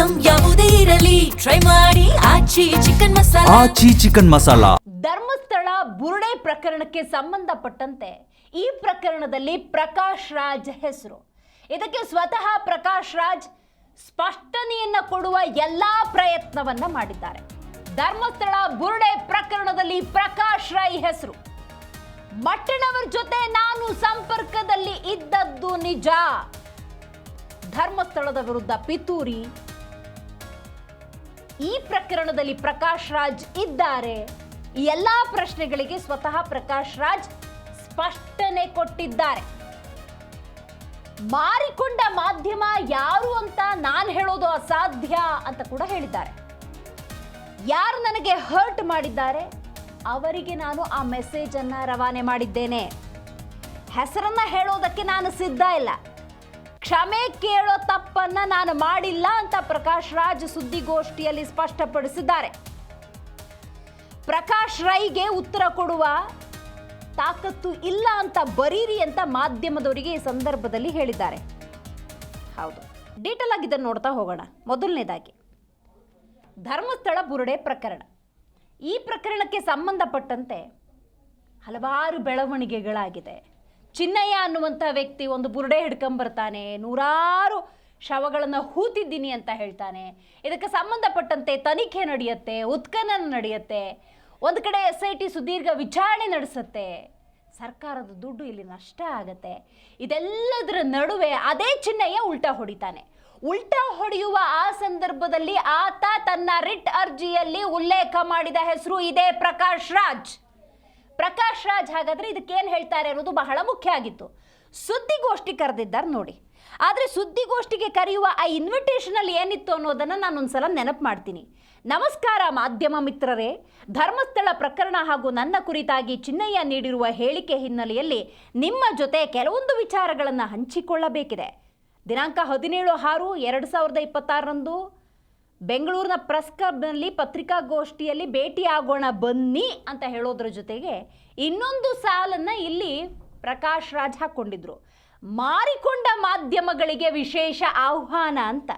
Item ಯಾವುದೇ ಇರಲಿ try ಮಾಡಿ ಆಚಿ ಚಿಕನ್ ಮಸಾಲಾ. ಧರ್ಮಸ್ಥಳ ಬುರುಡೆ ಪ್ರಕರಣಕ್ಕೆ ಸಂಬಂಧಪಟ್ಟಂತೆ ಈ ಪ್ರಕರಣದಲ್ಲಿ ಪ್ರಕಾಶ್ ರಾಜ್ ಹೆಸರು. ಇದಕ್ಕೆ ಸ್ವತಃ ಪ್ರಕಾಶ್ ರಾಜ್ ಸ್ಪಷ್ಟನೆಯನ್ನ ಕೊಡುವ ಎಲ್ಲಾ ಪ್ರಯತ್ನವನ್ನ ಮಾಡಿದ್ದಾರೆ. ಧರ್ಮಸ್ಥಳ ಬುರುಡೆ ಪ್ರಕರಣದಲ್ಲಿ ಪ್ರಕಾಶ್ ರೈ ಹೆಸರು. ಮಟ್ಟಣ್ಣವರ ಜೊತೆ ನಾನು ಸಂಪರ್ಕದಲ್ಲಿ ಇದ್ದದ್ದು ನಿಜ. ಧರ್ಮಸ್ಥಳದ ವಿರುದ್ಧ ಪಿತೂರಿ, ಈ ಪ್ರಕರಣದಲ್ಲಿ ಪ್ರಕಾಶ್ ರಾಜ್ ಇದ್ದಾರೆ. ಈ ಎಲ್ಲಾ ಪ್ರಶ್ನೆಗಳಿಗೆ ಸ್ವತಃ ಪ್ರಕಾಶ್ ರಾಜ್ ಸ್ಪಷ್ಟನೆ ಕೊಟ್ಟಿದ್ದಾರೆ. ಮಾರಿಕೊಂಡ ಮಾಧ್ಯಮ ಯಾರು ಅಂತ ನಾನು ಹೇಳೋದು ಅಸಾಧ್ಯ ಅಂತ ಕೂಡ ಹೇಳಿದ್ದಾರೆ. ಯಾರು ನನಗೆ ಹರ್ಟ್ ಮಾಡಿದ್ದಾರೆ ಅವರಿಗೆ ನಾನು ಆ ಮೆಸೇಜ್ ಅನ್ನ ರವಾನೆ ಮಾಡಿದ್ದೇನೆ. ಹೆಸರನ್ನ ಹೇಳೋದಕ್ಕೆ ನಾನು ಸಿದ್ಧ ಇಲ್ಲ. ಕ್ಷಮೆ ಕೇಳೋ ತಪ್ಪನ್ನ ನಾನು ಮಾಡಿಲ್ಲ ಅಂತ ಪ್ರಕಾಶ್ ರಾಜ್ ಸುದ್ದಿಗೋಷ್ಠಿಯಲ್ಲಿ ಸ್ಪಷ್ಟಪಡಿಸಿದ್ದಾರೆ. ಪ್ರಕಾಶ್ ರೈಗೆ ಉತ್ತರ ಕೊಡುವ ತಾಕತ್ತು ಇಲ್ಲ ಅಂತ ಬರೀರಿ ಅಂತ ಮಾಧ್ಯಮದವರಿಗೆ ಈ ಸಂದರ್ಭದಲ್ಲಿ ಹೇಳಿದ್ದಾರೆ. ಹೌದು, ಡೀಟೇಲ್ ಆಗಿ ಇದನ್ನು ನೋಡ್ತಾ ಹೋಗೋಣ. ಮೊದಲನೇದಾಗಿ ಧರ್ಮಸ್ಥಳ ಬುರುಡೆ ಪ್ರಕರಣ. ಈ ಪ್ರಕರಣಕ್ಕೆ ಸಂಬಂಧಪಟ್ಟಂತೆ ಹಲವಾರು ಬೆಳವಣಿಗೆಗಳಾಗಿದೆ. ಚಿನ್ನಯ್ಯ ಅನ್ನುವಂಥ ವ್ಯಕ್ತಿ ಒಂದು ಬುರುಡೆ ಹಿಡ್ಕೊಂಬರ್ತಾನೆ, ನೂರಾರು ಶವಗಳನ್ನು ಹೂತಿದ್ದೀನಿ ಅಂತ ಹೇಳ್ತಾನೆ. ಇದಕ್ಕೆ ಸಂಬಂಧಪಟ್ಟಂತೆ ತನಿಖೆ ನಡೆಯುತ್ತೆ, ಉತ್ಖನನ ನಡೆಯುತ್ತೆ, ಒಂದು ಕಡೆ SIT ಸುದೀರ್ಘ ವಿಚಾರಣೆ ನಡೆಸುತ್ತೆ, ಸರ್ಕಾರದ ದುಡ್ಡು ಇಲ್ಲಿ ನಷ್ಟ ಆಗತ್ತೆ. ಇದೆಲ್ಲದರ ನಡುವೆ ಅದೇ ಚಿನ್ನಯ್ಯ ಉಲ್ಟಾ ಹೊಡಿತಾನೆ. ಉಲ್ಟಾ ಹೊಡೆಯುವ ಆ ಸಂದರ್ಭದಲ್ಲಿ ಆತ ತನ್ನ ರಿಟ್ ಅರ್ಜಿಯಲ್ಲಿ ಉಲ್ಲೇಖ ಮಾಡಿದ ಹೆಸರು ಇದೇ ಪ್ರಕಾಶ್ ರಾಜ್. ಪ್ರಕಾಶ್ ರಾಜ್ ಹಾಗಾದ್ರೆ ಇದಕ್ಕೇನು ಹೇಳ್ತಾರೆ ಅನ್ನೋದು ಬಹಳ ಮುಖ್ಯ ಆಗಿತ್ತು. ಸುದ್ದಿಗೋಷ್ಠಿ ಕರೆದಿದ್ದಾರೆ ನೋಡಿ. ಆದರೆ ಸುದ್ದಿಗೋಷ್ಠಿಗೆ ಕರೆಯುವ ಆ ಇನ್ವಿಟೇಷನ್ ಅಲ್ಲಿ ಏನಿತ್ತು ಅನ್ನೋದನ್ನು ನಾನು ಒಂದ್ಸಲ ನೆನಪು ಮಾಡ್ತೀನಿ. ನಮಸ್ಕಾರ ಮಾಧ್ಯಮ ಮಿತ್ರರೇ, ಧರ್ಮಸ್ಥಳ ಪ್ರಕರಣ ಹಾಗೂ ನನ್ನ ಕುರಿತಾಗಿ ಚಿನ್ನಯ್ಯ ನೀಡಿರುವ ಹೇಳಿಕೆ ಹಿನ್ನೆಲೆಯಲ್ಲಿ ನಿಮ್ಮ ಜೊತೆ ಕೆಲವೊಂದು ವಿಚಾರಗಳನ್ನು ಹಂಚಿಕೊಳ್ಳಬೇಕಿದೆ. ದಿನಾಂಕ 17/6/2026 ಬೆಂಗಳೂರಿನ ಪ್ರೆಸ್ ಕ್ಲಬ್ನಲ್ಲಿ ಪತ್ರಿಕಾಗೋಷ್ಠಿಯಲ್ಲಿ ಭೇಟಿಯಾಗೋಣ ಬನ್ನಿ ಅಂತ ಹೇಳೋದ್ರ ಜೊತೆಗೆ ಇನ್ನೊಂದು ಸಾಲನ್ನು ಇಲ್ಲಿ ಪ್ರಕಾಶ್ ರಾಜ್ ಹಾಕ್ಕೊಂಡಿದ್ರು. ಮಾರಿಕೊಂಡ ಮಾಧ್ಯಮಗಳಿಗೆ ವಿಶೇಷ ಆಹ್ವಾನ ಅಂತ.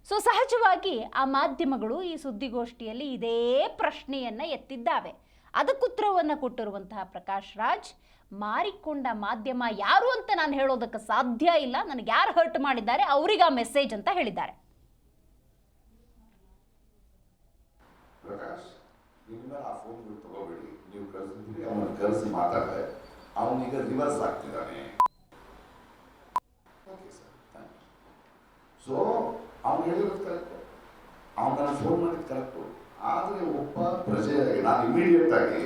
ಸೊ ಸಹಜವಾಗಿ ಆ ಮಾಧ್ಯಮಗಳು ಈ ಸುದ್ದಿಗೋಷ್ಠಿಯಲ್ಲಿ ಇದೇ ಪ್ರಶ್ನೆಯನ್ನು ಎತ್ತಿದ್ದಾವೆ. ಅದಕ್ಕುತ್ತರವನ್ನು ಕೊಟ್ಟಿರುವಂತಹ ಪ್ರಕಾಶ್ ರಾಜ್, ಮಾರಿಕೊಂಡ ಮಾಧ್ಯಮ ಯಾರು ಅಂತ ನಾನು ಹೇಳೋದಕ್ಕೆ ಸಾಧ್ಯ ಇಲ್ಲ, ನನಗೆ ಯಾರು ಹರ್ಟ್ ಮಾಡಿದ್ದಾರೆ ಅವರಿಗೆ ಆ ಮೆಸೇಜ್ ಅಂತ ಹೇಳಿದ್ದಾರೆ. ಪ್ರಕಾಶ್, ನಿಮ್ಮಿಂದ ಆ ಫೋನ್ ತಗೋಬೇಡಿ, ನೀವು ಕಳಿಸಿದ್ರಿ ಅವನು ಕರೆಸಿ ಮಾತಾಡಿದೆ, ಅವನೀಗ ರಿವರ್ಸ್ ಆಗ್ತಿದ್ದಾನೆ. Okay sir, thank you. So ಅವನು ಹೇಳಿರೋದು ಕರೆಕ್ಟು, ಅವನು ನಾನು ಫೋನ್ ಮಾಡಿದ್ದು ಕರೆಕ್ಟು. ಆದರೆ ಒಬ್ಬ ಪ್ರಜೆಯಾಗಿ ನಾನು ಇಮಿಡಿಯೇಟ್ ಆಗಿ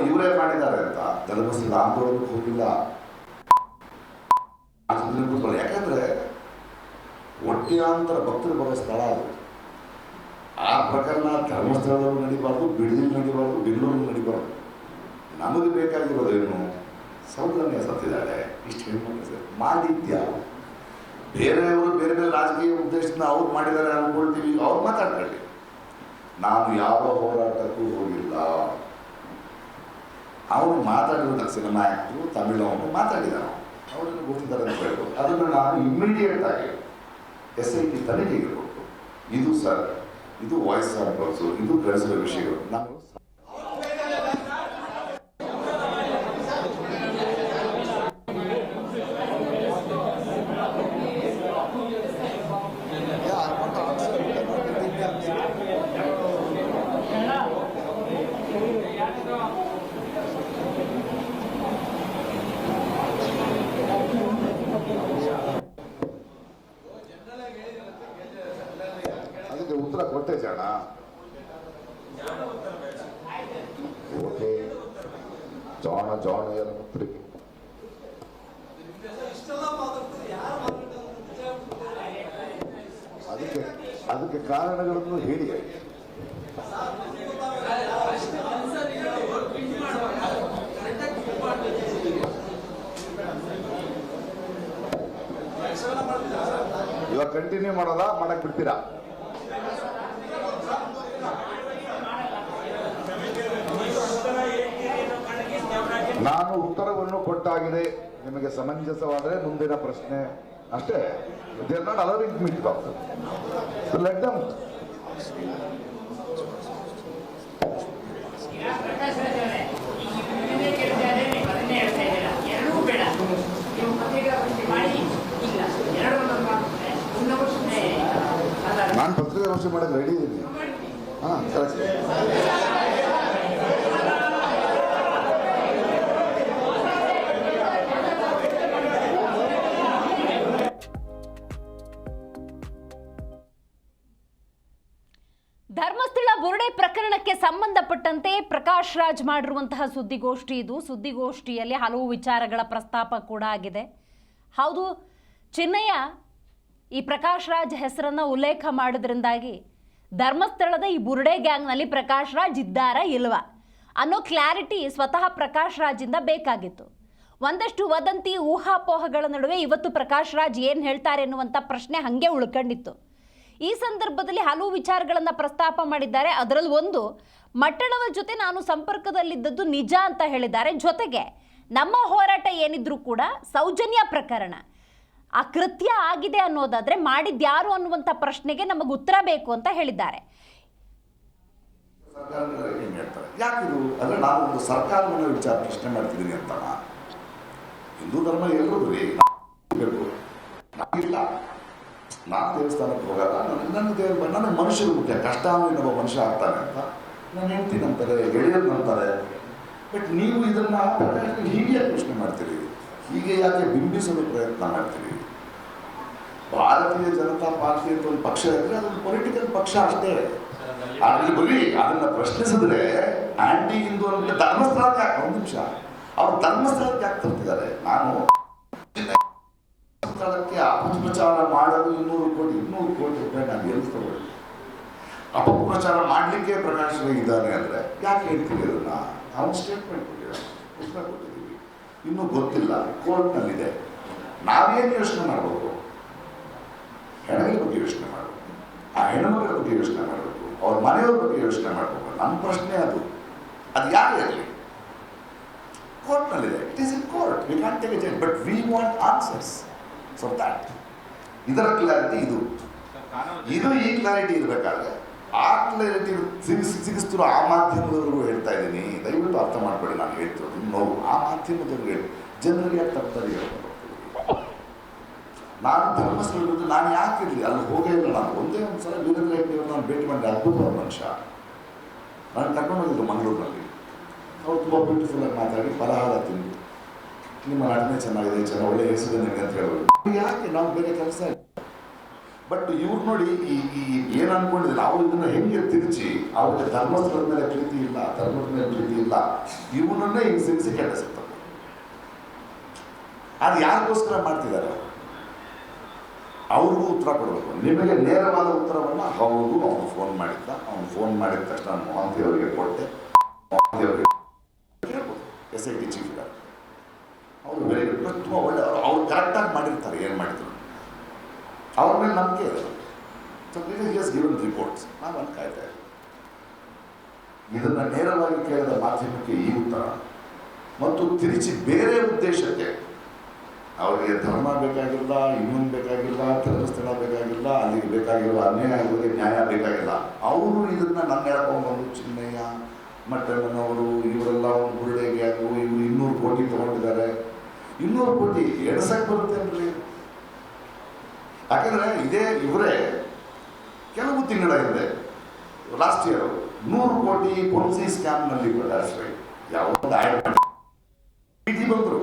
ಇವರೇ ಮಾಡಿದ್ದಾರೆ ಅಂತ ಧರ್ಮಸ್ಥಳ ಆಂದೋಲನಕ್ಕೆ ಹೋಗಿಲ್ಲ. ಯಾಕಂದ್ರೆ ಒಟ್ಯಾಂತರ ಭಕ್ತರು ಬರೋ ಸ್ಥಳ ಅದು. ಆ ಪ್ರಕರಣ ಧರ್ಮಸ್ಥಳದಲ್ಲೂ ನಡೀಬಾರ್ದು, ಬಿಡದಿಲ್ ನಡೀಬಾರ್ದು, ಬೆಂಗಳೂರಲ್ಲಿ ನಡೀಬಾರ್ದು. ನಮಗೆ ಬೇಕಾಗಿರೋದೇನು? ಸೌಜನ್ಯ ಸತ್ತಿದ್ದಾಳೆ, ಇಷ್ಟು ಹೆಣ್ಣು ಮಾಡಿದ್ಯಾ. ಬೇರೆಯವರು ಬೇರೆ ಬೇರೆ ರಾಜಕೀಯ ಉದ್ದೇಶದಿಂದ ಅವ್ರು ಮಾಡಿದ್ದಾರೆ ಅನ್ಕೊಳ್ತೀವಿ, ಅವ್ರು ಮಾತಾಡ್ಕೊಳ್ಳಿ. ನಾನು ಯಾವ ಹೋರಾಟಕ್ಕೂ ಹೋಗಿಲ್ಲ. ಅವನು ಮಾತಾಡಿದ ಸಿನಿಮಾ ಆ್ಯಕ್ಟ್ರು ತಮಿಳು ಅವನು ಮಾತಾಡಿದಾನು, ಅವರನ್ನು ಗೊತ್ತಿದ್ದಾರೆ ಅಂತ ಹೇಳ್ಬೋದು. ಅದನ್ನು ನಾನು ಇಮ್ಮಿಡಿಯೇಟ್ ಆಗಿ SIT ತನಿಖೆಗೆ ಕೊಟ್ಟು, ಇದು ಸರ್, ಇದು ವಾಯ್ಸ್ ಆಫ್ ಇದು ಕಳಿಸಿದ ವಿಷಯಗಳು ನಾನು ಉತ್ತರ ಕೊಟ್ಟೆ ಜಾಣ. ಓಕೆ, ಜಾಣ ಯಾರ ಮುತ್ರಿಗೆ ಅದಕ್ಕೆ ಕಾರಣಗಳನ್ನು ಹೇಳಿ. ಇವಾಗ ಕಂಟಿನ್ಯೂ ಮಾಡೋದಾ, ಮಾಡಕ್ ಬಿಡ್ತೀರಾ? ನಾನು ಉತ್ತರವನ್ನು ಕೊಟ್ಟಾಗಿದೆ. ನಿಮಗೆ ಸಮಂಜಸವಾದರೆ ಮುಂದಿನ ಪ್ರಶ್ನೆ ಅಷ್ಟೇ. They are not allowing me to talk. So let them. ನಾನು ಪತ್ರಿಕಾಗೋಷ್ಠಿ ಮಾಡೋದು ರೆಡಿ ಇದ್ದೀನಿ. ಹಾಂ, ಕರೆಕ್ಟ್. ಧರ್ಮಸ್ಥಳ ಬುರುಡೆ ಪ್ರಕರಣಕ್ಕೆ ಸಂಬಂಧಪಟ್ಟಂತೆ ಪ್ರಕಾಶ್ ರಾಜ್ ಮಾಡಿರುವಂತಹ ಸುದ್ದಿಗೋಷ್ಠಿ ಇದು. ಸುದ್ದಿಗೋಷ್ಠಿಯಲ್ಲಿ ಹಲವು ವಿಚಾರಗಳ ಪ್ರಸ್ತಾಪ ಕೂಡ ಆಗಿದೆ. ಹೌದು, ಚಿನ್ನಯ್ಯ ಈ ಪ್ರಕಾಶ್ ರಾಜ್ ಹೆಸರನ್ನು ಉಲ್ಲೇಖ ಮಾಡೋದ್ರಿಂದಾಗಿ ಧರ್ಮಸ್ಥಳದ ಈ ಬುರುಡೆ ಗ್ಯಾಂಗ್ನಲ್ಲಿ ಪ್ರಕಾಶ್ ರಾಜ್ ಇದ್ದಾರಾ ಇಲ್ವಾ ಅನ್ನೋ ಕ್ಲಾರಿಟಿ ಸ್ವತಃ ಪ್ರಕಾಶ್ ರಾಜಿಂದ ಬೇಕಾಗಿತ್ತು. ಒಂದಷ್ಟು ವದಂತಿ ಊಹಾಪೋಹಗಳ ನಡುವೆ ಇವತ್ತು ಪ್ರಕಾಶ್ ರಾಜ್ ಏನು ಹೇಳ್ತಾರೆ ಎನ್ನುವಂಥ ಪ್ರಶ್ನೆ ಹಾಗೆ ಉಳ್ಕೊಂಡಿತ್ತು. ಈ ಸಂದರ್ಭದಲ್ಲಿ ಹಲವು ವಿಚಾರಗಳನ್ನು ಪ್ರಸ್ತಾಪ ಮಾಡಿದ್ದಾರೆ. ಅದರಲ್ಲಿ ಒಂದು, ಮಟ್ಟಣ್ಣವರ ಜೊತೆ ನಾನು ಸಂಪರ್ಕದಲ್ಲಿದ್ದದ್ದು ನಿಜ ಅಂತ ಹೇಳಿದ್ದಾರೆ. ಜೊತೆಗೆ ನಮ್ಮ ಹೋರಾಟ ಏನಿದ್ರೂ ಕೂಡ ಸೌಜನ್ಯ ಪ್ರಕರಣ ಆ ಕೃತ್ಯ ಆಗಿದೆ ಅನ್ನೋದಾದ್ರೆ ಮಾಡಿದ್ಯಾರು ಅನ್ನುವಂಥ ಪ್ರಶ್ನೆಗೆ ನಮಗೆ ಉತ್ತರ ಬೇಕು ಅಂತ ಹೇಳಿದ್ದಾರೆ. ಯಾಕಿದು ಅಂದ್ರೆ ನಾನು ಒಂದು ಸರ್ಕಾರವನ್ನು ವಿಚಾರ ಪ್ರಶ್ನೆ ಮಾಡ್ತಿದ್ದೀನಿ ಅಂತ. ಹಿಂದೂ ಧರ್ಮ ಎಲ್ಲರೂ ಇಲ್ಲ. ನಾನು ದೇವಸ್ಥಾನಕ್ಕೆ ಹೋಗಲ್ಲ. ನನ್ನ ಮನುಷ್ಯರು ಮುಖ್ಯ. ಕಷ್ಟ ಇನ್ನೊಬ್ಬ ಮನುಷ್ಯ ಆಗ್ತಾನೆ ಅಂತ ನಾನು ಹೆಂಡ್ತೀನಿ ಅಂತಾರೆ, ಗೆಳೆಯರು ಅಂತಾರೆ. ಬಟ್ ನೀವು ಇದನ್ನ ಹೀಗೆ ಪ್ರಶ್ನೆ ಮಾಡ್ತೀರಿ, ಹೀಗೆ ಯಾಕೆ ಬಿಂಬಿಸಲು ಪ್ರಯತ್ನ ಮಾಡ್ತೀರಿ? ಭಾರತೀಯ ಜನತಾ ಪಾರ್ಟಿ ಅಂತ ಒಂದು ಪಕ್ಷ ಇದ್ರೆ ಅದೊಂದು ಪೊಲಿಟಿಕಲ್ ಪಕ್ಷ ಅಷ್ಟೇ. ಅದ್ರಲ್ಲಿ ಬರೀ ಅದನ್ನ ಪ್ರಶ್ನಿಸಿದ್ರೆ ಆಂಟಿ ಹಿಂದೂ ಅಂದ್ರೆ ಧರ್ಮಸ್ಥಳಕ್ಕೆ ಯಾಕೆ, ಒಂದು ನಿಮಿಷ, ಅವ್ರು ಧರ್ಮಸ್ಥಳಕ್ಕೆ ಯಾಕೆ ತರ್ತಿದ್ದಾರೆ? ನಾನು ಸ್ಥಳಕ್ಕೆ ಅಪಪ್ರಚಾರ ಮಾಡೋದು 200 ಕೋಟಿ ರೂಪಾಯಿ ನಾನು ಎಲ್ಲಿ ತಗೊಳ್ಳಿ? ಅಪಪ್ರಚಾರ ಮಾಡಲಿಕ್ಕೆ ಪ್ರಕಾಶ್ ಇದ್ದಾನೆ ಅಂದರೆ ಯಾಕೆ ಹೇಳ್ತೀವಿ? ಅದನ್ನ ನಾವು ಸ್ಟೇಟ್ಮೆಂಟ್ ಕೊಟ್ಟಿದ್ದಾರೆ, ಪುಸ್ತಕ ಕೊಟ್ಟಿದ್ದೀವಿ, ಇನ್ನೂ ಗೊತ್ತಿಲ್ಲ, ಕೋರ್ಟ್ನಲ್ಲಿದೆ. ನಾವೇನು ಯೋಚನೆ ಮಾಡಬೇಕು? ಹೆಣ್ಮಗಳ ಬಗ್ಗೆ ಯೋಚನೆ ಮಾಡಬೇಕು, ಆ ಹೆಣ್ಮಗಳ ಬಗ್ಗೆ ಯೋಚನೆ ಮಾಡಬೇಕು, ಅವ್ರ ಮನೆಯವ್ರ ಬಗ್ಗೆ ಯೋಚನೆ ಮಾಡಬೇಕು. ನಮ್ಮ ಪ್ರಶ್ನೆ ಅದು ಯಾರು ಇರಲಿ, ಕೋರ್ಟ್ನಲ್ಲಿದೆ. It is in court, we can take it, but we want answers for that. ಇದರ ಕ್ಲಾರಿಟಿ ಇದು ಈ ಕ್ಲಾರಿಟಿ ಇರಬೇಕಾದ್ರೆ ಆ ಕ್ಲಾರಿಟಿ ಸಿಗಿಸ್ತಿರೋ ಆ ಮಾಧ್ಯಮದವ್ರಿಗೂ ಹೇಳ್ತಾ ಇದ್ದೀನಿ, ದಯವಿಟ್ಟು ಅರ್ಥ ಮಾಡಬೇಡಿ. ನಾನು ಹೇಳ್ತಿರೋದು ನೋವು ಆ ಮಾಧ್ಯಮದವ್ರಿಗೆ ಹೇಳಿ, ಜನರಿಗೆ ಯಾಕೆ ತಪ್ಪಾಗಿ ಹೇಳ್ತಾರೆ. ನಾನು ಧರ್ಮಸ್ಥಳದಲ್ಲಿ ನಾನು ಯಾಕಿರಲಿ, ಅಲ್ಲಿ ಹೋಗೇ ಇಲ್ಲ. ನಾನು ಒಂದೇ ಒಂದು ಸಲ ವೀರೇಂದ್ರ ಹೆಗ್ಡೆಯವ್ರು ನಾನು ಭೇಟಿ ಮಾಡಿದೆ. ಅದ್ಭುತವಾದ ಮನುಷ್ಯ. ನಾನು ಕರ್ಕೊಂಡೋಗಿದ್ದು ಮಂಗಳೂರಿನಲ್ಲಿ. ಅವ್ರು ತುಂಬ ಬ್ಯೂಟಿಫುಲ್ಲಾಗಿ ಮಾತಾಡಿ ಫಲಹಾರ ತಿಂದು, ನಿಮ್ಮ ನಟನೆ ಚೆನ್ನಾಗಿದೆ, ಒಳ್ಳೆ ಹೆಸರು ನಿಮಗೆ ಅಂತ ಹೇಳೋದು. ಯಾಕೆ ನಾವು ಬೇರೆ ಕೆಲಸ ಇಲ್ಲ. ಬಟ್ ಇವ್ರು ನೋಡಿ ಏನು ಅನ್ಕೊಂಡಿದ್ರೆ ನಾವು ಇದನ್ನ ಹೆಂಗೆ ತಿರುಚಿ, ಅವ್ರಿಗೆ ಧರ್ಮಸ್ಥಳದ ಮೇಲೆ ಪ್ರೀತಿ ಇಲ್ಲ, ಧರ್ಮದ ಮೇಲೆ ಪ್ರೀತಿ ಇಲ್ಲ, ಇವನನ್ನೇ ಹಿಂಗೆ ಸಿಗಿಸಿ ಕೆಟ್ಟ ಸಿಗ್ತದೆ. ಅದು ಯಾರಿಗೋಸ್ಕರ ಮಾಡ್ತಿದ್ದಾರೆ? ಅವ್ರಿಗೂ ಉತ್ತರ ಕೊಡಬೇಕು. ನಿಮಗೆ ನೇರವಾದ ಉತ್ತರವನ್ನು ಹೌದು ಅವನು ಫೋನ್ ಮಾಡಿದ್ದ, ಅವನು ಫೋನ್ ಮಾಡಿದ ತಕ್ಷಣ ಮೋಹಂತಿ ಅವರಿಗೆ ಕೊಟ್ಟೆ. ಮೋಹಂತಿ ಅವರಿಗೆ ಕೇಳ್ಬೋದು, SIT ಚೀಫ್ ಇದ್ದಾರೆ, ಅವರು ವೆರಿ ಗುಡ್, ತುಂಬ ಒಳ್ಳೆ, ಅವ್ರು ಕರೆಕ್ಟಾಗಿ ಮಾಡಿರ್ತಾರೆ ಏನು ಮಾಡಿದ್ರು, ಅವ್ರ ಮೇಲೆ ನಂಬಿಕೆ ಇದೆ. So he given reports. ನಾವು ಅಲ್ಲಿ ಕಾಯ್ತಾ ಇದ್ದೀವಿ. ಇದನ್ನು ನೇರವಾಗಿ ಕೇಳಿದ ಮಾಧ್ಯಮಕ್ಕೆ ಈ ಉತ್ತರ ಮತ್ತು ತಿರುಚಿ ಬೇರೆ ಉದ್ದೇಶಕ್ಕೆ, ಅವರಿಗೆ ಧರ್ಮ ಬೇಕಾಗಿಲ್ಲ, ಇನ್ನೊಂದು ಬೇಕಾಗಿಲ್ಲ, ಧರ್ಮಸ್ಥಳ ಬೇಕಾಗಿಲ್ಲ, ಅಲ್ಲಿಗೆ ಬೇಕಾಗಿಲ್ಲ, ಅನ್ಯಾಯ ಆಗೋದೇ ನ್ಯಾಯ ಬೇಕಾಗಿಲ್ಲ. ಅವರು ಇದನ್ನ ನನ್ನ ಹೇಳ್ಕೊಂಡ್ಬಂದು ಚಿನ್ನಯ್ಯ, ಮಟ್ಟಣ್ಣನವರು, ಇವರೆಲ್ಲ ಒಂದು ಬುರುಡೆಗೆ ಆಗು, ಇವರು 200 ಕೋಟಿ ತಗೊಂಡಿದ್ದಾರೆ. 200 ಕೋಟಿ ಎಡಸಕ್ಕೆ ಬರುತ್ತೇನ್ರಿ? ಯಾಕಂದ್ರೆ ಇವರೇ ಕೆಲವು ತಿಂಗಳ ಹಿಂದೆ ಲಾಸ್ಟ್ ಇಯರ್ 100 ಕೋಟಿ ಪೊನ್ಸಿ ಸ್ಕ್ಯಾಮ್ನಲ್ಲಿ ಯಾವೊಂದು ಆಯ್ಕೆ ಬಂದರು,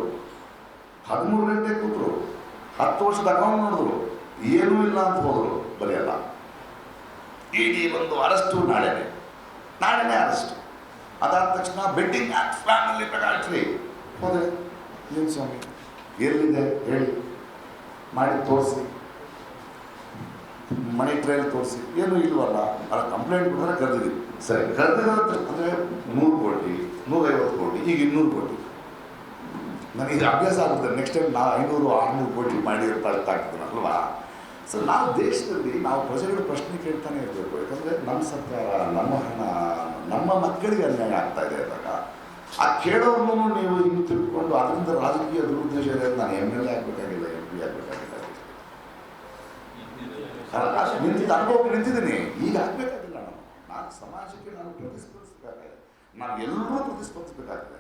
13 ಗಂಟೆ ಕೂತರು, 10 ವರ್ಷದ ಅಕೌಂಟ್ ನೋಡಿದ್ರು, ಏನೂ ಇಲ್ಲ ಅಂತ ಹೋದರು. ಬರೆಯಲ್ಲ, ED ಬಂದು ಅರೆಸ್ಟು, ನಾಳೆನೇ ಅರೆಸ್ಟ್. ಅದಾದ ತಕ್ಷಣ ಬೆಡ್ಡಿಂಗ್ ಆಕ್ಟ್ ಫ್ಯಾಮಿಲಿ ಪ್ರಕಾಶ್ರೀ ಹೋದೆ. ಏನು ಸ್ವಾಮಿ ಎಲ್ಲಿದೆ ಹೇಳಿ, ಮಾಡಿ ತೋರಿಸಿ, ಮನಿ ಟ್ರಯಲ್ ತೋರಿಸಿ, ಏನೂ ಇಲ್ವಲ್ಲ, ಅಲ್ಲ ಕಂಪ್ಲೇಂಟ್ ಕೊಟ್ಟರೆ ಕರೆದಿದ್ದೀವಿ. ಸರಿ, ಕರೆದಿರೋದು ಅಂದರೆ 100 ಕೋಟಿ, 150 ಕೋಟಿ, ಈಗ 200 ಕೋಟಿ. ನನಗೆ ಇದು ಅಭ್ಯಾಸ ಆಗುತ್ತೆ. ನೆಕ್ಸ್ಟ್ ಟೈಮ್ ನಾವು 500-600 ಕೋಟಿ ಮಾಡಿ ಆಗ್ತದಲ್ವಾ? ಸೊ ನಾವು ದೇಶದಲ್ಲಿ ನಾವು ಪ್ರಜೆಗಳು ಪ್ರಶ್ನೆ ಕೇಳ್ತಾನೆ ಇರಬೇಕು. ಯಾಕಂದರೆ ನಮ್ಮ ಸರ್ಕಾರ, ನಮ್ಮ ಹಣ, ನಮ್ಮ ಮಕ್ಕಳಿಗೆ ಅನ್ಯಾಯ ಆಗ್ತಾ ಇದೆ ಅಂದಾಗ ಆ ಕೇಳೋರ್ನೂ ನೀವು ಹಿಂಗೆ ತಿಳ್ಕೊಂಡು ಅದರಿಂದ ರಾಜಕೀಯ ದುರುದ್ದೇಶ ಇದೆ. ನಾನು MLA ಆಗಬೇಕಾಗಿಲ್ಲ, MP ಆಗಬೇಕಾಗಿಲ್ಲ. ನಿಂತಿದ್ದ ಅನುಭವಕ್ಕೆ ನಿಂತಿದ್ದೀನಿ. ಈಗ ಆಗಬೇಕಾಗಿಲ್ಲ. ನಾನು ಸಮಾಜಕ್ಕೆ ನಾನು ಪ್ರತಿಸ್ಪರ್ಧಿಸಬೇಕಾಗಿದೆ. ನಾವು ಎಲ್ಲರೂ ಪ್ರತಿಸ್ಪರ್ಧಿಸಬೇಕಾಗಿದೆ.